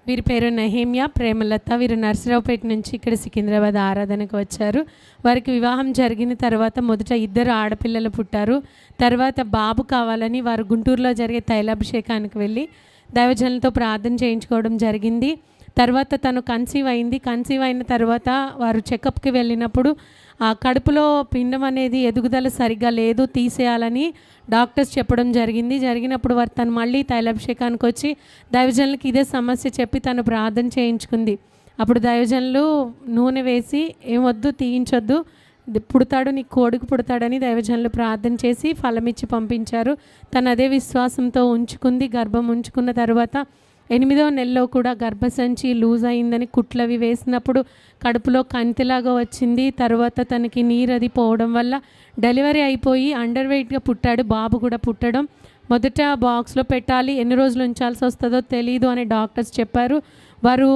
వీరి పేరు నెహేమియా, ప్రేమలత. వీరు నర్సరావుపేట నుంచి ఇక్కడ సికింద్రాబాద్ ఆరాధనకు వచ్చారు. వారికి వివాహం జరిగిన తర్వాత మొదట 2 ఆడపిల్లలు పుట్టారు. తర్వాత బాబు కావాలని వారు గుంటూరులో జరిగే తైలాభిషేకానికి వెళ్ళి దైవజనులతో ప్రార్థన చేయించుకోవడం జరిగింది. తర్వాత తను కన్సీవ్ అయింది. కన్సీవ్ అయిన తర్వాత వారు చెకప్కి వెళ్ళినప్పుడు ఆ కడుపులో పిండం అనేది ఎదుగుదల సరిగ్గా లేదు, తీసేయాలని డాక్టర్స్ చెప్పడం జరిగినప్పుడు వారు తను మళ్ళీ తైలాభిషేకానికి వచ్చి దైవజనులకి ఇదే సమస్య చెప్పి తను ప్రార్థన చేయించుకుంది. అప్పుడు దైవజనులు నూనె వేసి ఏమొద్దు, తీయించొద్దు, పుడతాడు, నీకు కొడుకు పుడతాడని దైవజనులు ప్రార్థన చేసి ఫలమిచ్చి పంపించారు. తను అదే విశ్వాసంతో ఉంచుకుంది. గర్భం ఉంచుకున్న తర్వాత 8వ నెలలో కూడా గర్భసంచి లూజ్ అయిందని కుట్లవి వేసినప్పుడు కడుపులో కంతిలాగా వచ్చింది. తర్వాత తనకి నీరది పోవడం వల్ల డెలివరీ అయిపోయి అండర్ వెయిట్గా పుట్టాడు. బాబు కూడా పుట్టడం మొదట బాక్స్లో పెట్టాలి, ఎన్ని రోజులు ఉంచాల్సి వస్తుందో తెలియదు అని డాక్టర్స్ చెప్పారు. వారు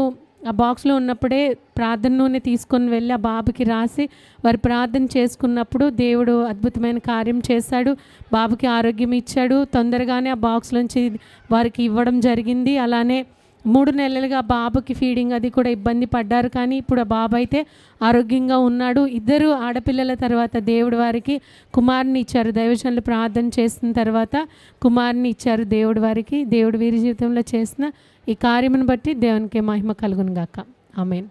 ఆ బాక్స్లో ఉన్నప్పుడే ప్రార్థన నూనె తీసుకొని వెళ్ళి ఆ బాబుకి రాసి వారు ప్రార్థన చేసుకున్నప్పుడు దేవుడు అద్భుతమైన కార్యం చేశాడు. బాబుకి ఆరోగ్యం ఇచ్చాడు. తొందరగానే ఆ బాక్స్లోంచి వారికి ఇవ్వడం జరిగింది. అలానే 3 నెలలుగా బాబుకి ఫీడింగ్ అది కూడా ఇబ్బంది పడ్డారు. కానీ ఇప్పుడు ఆ బాబు అయితే ఆరోగ్యంగా ఉన్నాడు. 2 ఆడపిల్లల తర్వాత దేవుడు వారికి కుమారుని ఇచ్చారు. దైవజనులు ప్రార్థన చేసిన తర్వాత కుమారుని ఇచ్చారు దేవుడు వారికి. దేవుడు వీరి జీవితంలో చేసిన ఈ కార్యమును బట్టి దేవునికి మహిమ కలుగును గాక. ఆమేన్.